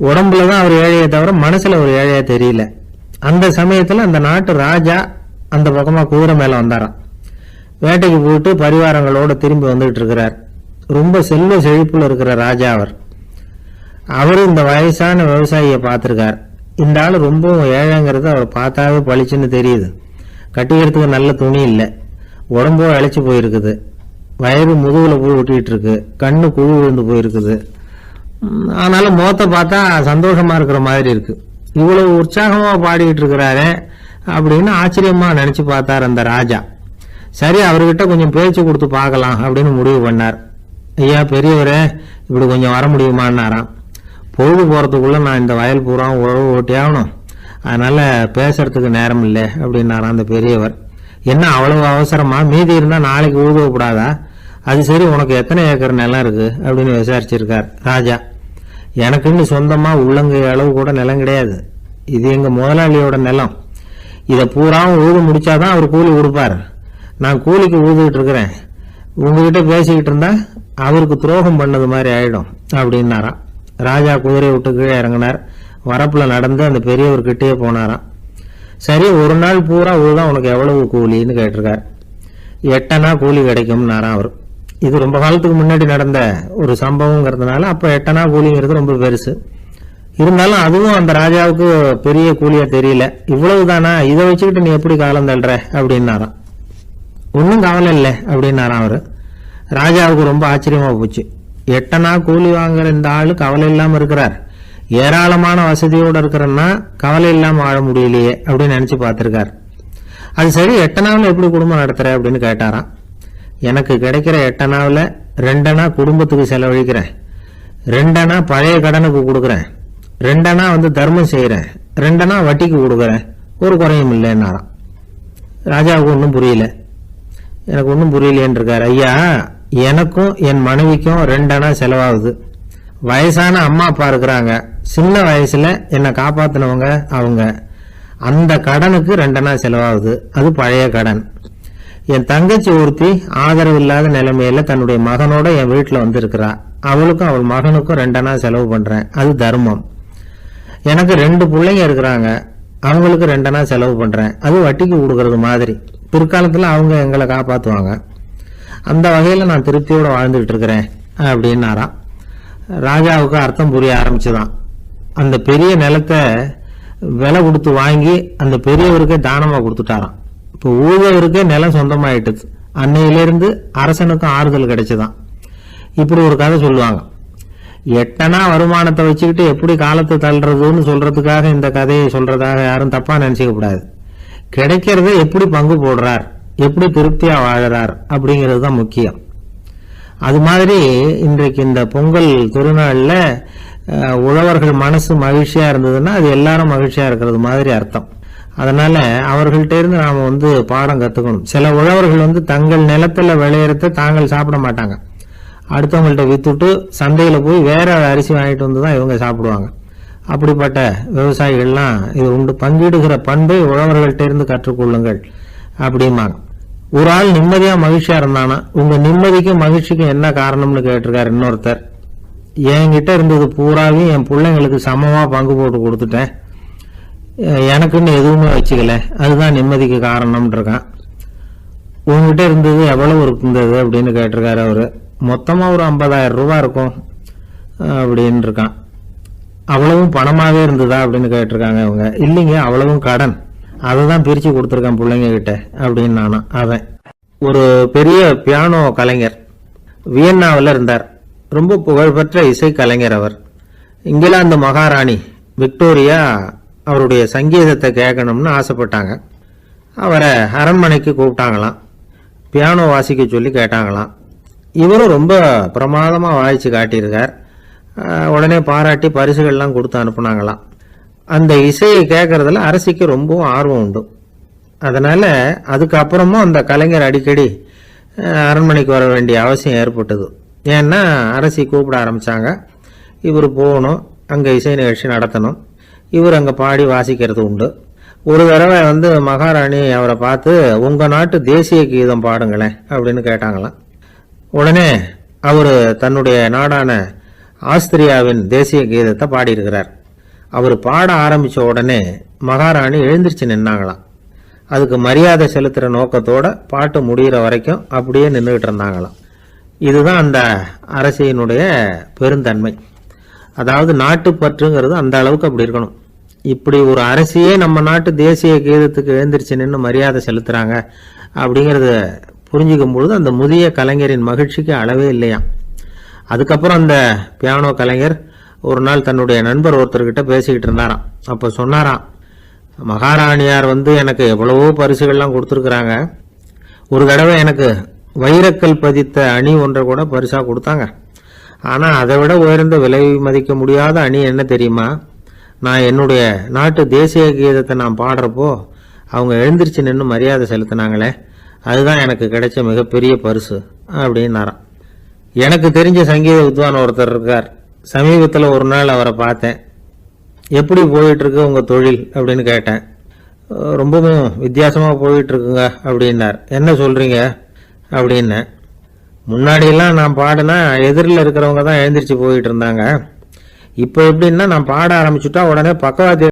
S1: உடம்புல தான் அவர் ஏழையை தவிர மனசில் ஒரு ஏழையாக தெரியல. அந்த சமயத்தில் அந்த நாட்டு ராஜா அந்த பக்கமாக குதிரை மேலே வந்தாராம். வேட்டைக்கு போயிட்டு பரிவாரங்களோடு திரும்பி வந்துகிட்டு இருக்கிறார். ரொம்ப செல்வ செழிப்பில் இருக்கிற ராஜா அவர் இந்த வயசான விவசாயியை பார்த்துருக்கார். இந்த ஆள் ரொம்பவும் ஏழைங்கிறது அவர் பார்த்தாவே பளிச்சுன்னு தெரியுது. கட்டிக்கிறதுக்கு நல்ல துணி இல்லை, உடம்போ இழைச்சி போயிருக்குது, வயிறு முதுகில் போய் ஒட்டிகிட்டு இருக்கு, கண்ணு குழு விழுந்து போயிருக்குது. ஆனாலும் முகத்தை பார்த்தா சந்தோஷமா இருக்கிற மாதிரி இருக்கு. இவ்வளவு உற்சாகமா பாடிக்கிட்டு இருக்கிறாரு அப்படின்னு ஆச்சரியமா நினைச்சு பார்த்தார் அந்த ராஜா. சரி, அவர்கிட்ட கொஞ்சம் பேச்சு கொடுத்து பார்க்கலாம் அப்படின்னு முடிவு பண்ணார். ஐயா பெரியவரே, இப்படி கொஞ்சம் வர முடியுமான்னாராம். பொழுது போகிறதுக்குள்ளே நான் இந்த வயல் பூரா உழவு ஓட்டி ஆகணும், அதனால் பேசுறதுக்கு நேரம் இல்லை அப்படின்னாராம் அந்த பெரியவர். என்ன அவ்வளவு அவசரமா? மீதி இருந்தால் நாளைக்கு உழுதக்கூடாதா? அது சரி, உனக்கு எத்தனை ஏக்கர் நிலம் இருக்குது அப்படின்னு விசாரிச்சிருக்கார் ராஜா. எனக்குன்னு சொந்தமாக உள்ளங்கை அளவு கூட நிலம் கிடையாது. இது எங்கள் முதலாளியோட நிலம். இதை பூராவும் உழுது முடிச்சாதான் அவர் கூலி கொடுப்பார். நான் கூலிக்கு உழுதுகிட்டு இருக்கிறேன். உங்ககிட்ட பேசிக்கிட்டு இருந்தா அவருக்கு துரோகம் பண்ணது மாதிரி ஆயிடும் அப்படின்னாராம். ராஜா குதிரையை விட்டு கீழே இறங்கினார். வரப்புல நடந்து அந்த பெரியவர்கிட்டயே போனாராம். சரி, ஒரு நாள் பூரா உழுதான் உனக்கு எவ்வளவு கூலின்னு கேட்டிருக்கார். 8 அணா கூலி கிடைக்கும்னாராம் அவர். இது ரொம்ப காலத்துக்கு முன்னாடி நடந்த ஒரு சம்பவங்கிறதுனால அப்போ 8 அணா கூலிங்கிறது ரொம்ப பெருசு. இருந்தாலும் அதுவும் அந்த ராஜாவுக்கு பெரிய கூலியா தெரியல. இவ்வளவு தானா, இதை வச்சுக்கிட்டு நீ எப்படி காலம் தள்ளுற அப்படின்னாராம். ஒன்றும் கவலை இல்லை அப்படின்னாராம் அவரு. ராஜாவுக்கு ரொம்ப ஆச்சரியமா போச்சு. 8 அணா கூலி வாங்குற இந்த ஆளு கவலை இல்லாம இருக்கிறார், ஏராளமான வசதியோட இருக்கிறன்னா கவலை இல்லாம வாழ முடியலையே அப்படின்னு நினைச்சு பார்த்திருக்கார். அது சரி, 8 அணாவில் எப்படி குடும்பம் நடத்துற அப்படின்னு கேட்டாராம். எனக்கு கிடைக்கிற 8 அணாவில் 2 அணா குடும்பத்துக்கு செலவழிக்கிறேன், 2 அணா பழைய கடனுக்கு கொடுக்குறேன், 2 அணா தர்மம் செய்யறேன், 2 அணா வட்டிக்கு கொடுக்குறேன், ஒரு குறையும் இல்லைன்னாராம். ராஜாவுக்கு ஒன்றும் புரியல. எனக்கு ஒன்றும் புரியலேன்னு இருக்காரு. ஐயா, எனக்கும் என் மனைவிக்கும் 2 அணா செலவாகுது. வயசான அம்மா அப்பா இருக்கிறாங்க, சின்ன வயசுல என்னை காப்பாத்தினவங்க அவங்க. அந்த கடனுக்கு 2 அணா செலவாகுது, அது பழைய கடன். என் தங்கச்சி ஒருத்தி ஆதரவு இல்லாத நிலைமையில தன்னுடைய மகனோட என் வீட்டில் வந்திருக்கிறா. அவளுக்கும் அவள் மகனுக்கும் 2 அணா செலவு பண்றேன், அது தர்மம். எனக்கு 2 பிள்ளைங்க இருக்கிறாங்க, அவங்களுக்கு 2 அணா செலவு பண்றேன், அது வட்டிக்கு கொடுக்கறது மாதிரி. பிற்காலத்துல அவங்க எங்களை காப்பாத்துவாங்க. அந்த வகையில நான் திருப்தியோட வாழ்ந்துட்டு இருக்கிறேன் அப்படின்னாராம். ராஜாவுக்கு அர்த்தம் புரிய ஆரம்பிச்சுதான். அந்த பெரிய நிலத்தை விலை கொடுத்து வாங்கி அந்த பெரியவருக்கே தானமா கொடுத்துட்டாராம். இப்போ ஊழவருக்கே நிலம் சொந்தமாயிட்டுது. அன்னையிலிருந்து அரசனுக்கும் ஆறுதல் கிடைச்சுதான். இப்படி ஒரு கதை சொல்லுவாங்க. 8 அணா வருமானத்தை வச்சுக்கிட்டு எப்படி காலத்தை தள்ளுறதுன்னு சொல்றதுக்காக இந்த கதையை சொல்றதாக யாரும் தப்பா நினைச்சுக்க கூடாது. கிடைக்கிறத எப்படி பங்கு போடுறார், எப்படி திருப்தியா வாழறார் அப்படிங்கிறது தான் முக்கியம். அது மாதிரி இன்றைக்கு இந்த பொங்கல் திருநாள்ல உழவர்கள் மனசு மகிழ்ச்சியா இருந்ததுன்னா அது எல்லாரும் மகிழ்ச்சியா இருக்கிறது மாதிரி அர்த்தம். அதனால அவர்கள்ட்ட இருந்து நாம பாடம் கத்துக்கணும். சில உழவர்கள் தங்கள் நிலத்துல விளையறத தாங்கள் சாப்பிட மாட்டாங்க, அடுத்தவங்கள்ட்ட வித்துட்டு சந்தையில போய் வேற அரிசி வாங்கிட்டு வந்துதான் இவங்க சாப்பிடுவாங்க. அப்படிப்பட்ட விவசாயிகள்லாம் இது உண்டு. பங்கிடுகிற பண்பை உழவர்கள்ட்ட இருந்து கற்றுக்கொள்ளுங்கள் அப்படிம்பாங்க. ஒரு ஆள் நிம்மதியா மகிழ்ச்சியா இருந்தானா, உங்க நிம்மதிக்கும் மகிழ்ச்சிக்கும் என்ன காரணம்னு கேட்டிருக்காரு இன்னொருத்தர். என்கிட்ட இருந்தது பூராவையும் என் பிள்ளைங்களுக்கு சமமா பங்கு போட்டு கொடுத்துட்டேன், எனக்குன்னு எதுவுமே வச்சுக்கல, அதுதான் நிம்மதிக்கு காரணம்னு இருக்கான். உங்ககிட்ட இருந்தது எவ்வளவு இருந்தது அப்படின்னு கேட்டிருக்காரு அவரு. மொத்தமா ஒரு 50,000 ரூபாய் இருக்கும் அப்படின்னு இருக்கான். அவ்வளவும் பணமாவே இருந்ததா அப்படின்னு கேட்டிருக்காங்க அவங்க. இல்லைங்க, அவ்வளவும் கடன், அதை தான் பிரிச்சு கொடுத்துருக்கான் பிள்ளைங்க கிட்ட அப்படின்னு நானா. அவன் ஒரு பெரிய பியானோ கலைஞர், வியன்னாவில் இருந்தார். ரொம்ப புகழ்பெற்ற இசை கலைஞர் அவர். இங்கிலாந்து மகாராணி விக்டோரியா அவருடைய சங்கீதத்தை கேட்கணும்னு ஆசைப்பட்டாங்க. அவரை அரண்மனைக்கு கூப்பிட்டாங்களாம். பியானோ வாசிக்க சொல்லி கேட்டாங்களாம். இவரும் ரொம்ப பிரமாதமாக வாய்ச்சி காட்டியிருக்கார். உடனே பாராட்டி பரிசுகள்லாம் கொடுத்து அனுப்புனாங்களாம். அந்த இசையை கேட்கறதுல அரசிக்கு ரொம்பவும் ஆர்வம் உண்டு. அதனால அதுக்கப்புறமும் அந்த கலைஞர் அடிக்கடி அரண்மனைக்கு வர வேண்டிய அவசியம் ஏற்பட்டது. ஏன்னா அரசி கூப்பிட ஆரம்பிச்சாங்க. இவர் போகணும், அங்கே இசை நிகழ்ச்சி நடத்தணும். இவர் அங்கே பாடி வாசிக்கிறது உண்டு. ஒரு தடவை மகாராணி அவரை பார்த்து, உங்க நாட்டு தேசிய கீதம் பாடுங்களேன் அப்படின்னு கேட்டாங்களாம். உடனே அவர் தன்னுடைய நாடான ஆஸ்திரியாவின் தேசிய கீதத்தை பாடியிருக்கிறார். அவர் பாட ஆரம்பிச்ச உடனே மகாராணி எழுந்திருச்சு நின்னாங்களாம். அதுக்கு மரியாதை செலுத்துற நோக்கத்தோட பாட்டு முடிகிற வரைக்கும் அப்படியே நின்றுகிட்டு இருந்தாங்களாம். இதுதான் அந்த அரசியினுடைய பெருந்தன்மை. அதாவது நாட்டுப்பற்றுங்கிறது அந்த அளவுக்கு அப்படி இருக்கணும். இப்படி ஒரு அரசியே நம்ம நாட்டு தேசிய கீதத்துக்கு எழுந்திருச்சு நின்று மரியாதை செலுத்துறாங்க அப்படிங்கறத புரிஞ்சுக்கும் பொழுது அந்த முதிய கலைஞரின் மகிழ்ச்சிக்கு அளவே இல்லையாம். அதுக்கப்புறம் அந்த பியானோ கலைஞர் ஒரு நாள் தன்னுடைய நண்பர் ஒருத்தர்கிட்ட பேசிக்கிட்டு இருந்தாராம். அப்போ சொன்னாராம், மகாராணியார் எனக்கு எவ்வளவோ பரிசுகள்லாம் கொடுத்துருக்குறாங்க. ஒரு தடவை எனக்கு வைரக்கல் பதித்த அணி ஒன்றை கூட பரிசாக கொடுத்தாங்க. ஆனால் அதை விட உயர்ந்த விலை மதிக்க முடியாத அணி என்ன தெரியுமா? நான் என்னுடைய நாட்டு தேசிய கீதத்தை நான் பாடுறப்போ அவங்க எழுந்திரிச்சு நின்று மரியாதை செலுத்தினாங்களே, அதுதான் எனக்கு கிடைச்ச மிகப்பெரிய பரிசு அப்படின்னாராம். எனக்கு தெரிஞ்ச சங்கீத வித்வான் ஒருத்தர் இருக்கார். சமீபத்தில் ஒரு நாள் அவரை பார்த்தேன். எப்படி போயிட்டுருக்கு உங்கள் தொழில் அப்படின்னு கேட்டேன். ரொம்பவும் வித்தியாசமாக போயிட்டுருக்குங்க அப்படின்னார். என்ன சொல்கிறீங்க அப்படின்னேன். முன்னாடியெல்லாம் நான் பாடினா எதிரில் இருக்கிறவங்க தான் எழுந்திரிச்சு போயிட்டு இருந்தாங்க. இப்போ எப்படின்னா நான் பாட ஆரம்பிச்சுட்டா உடனே பக்கவாத்தியம்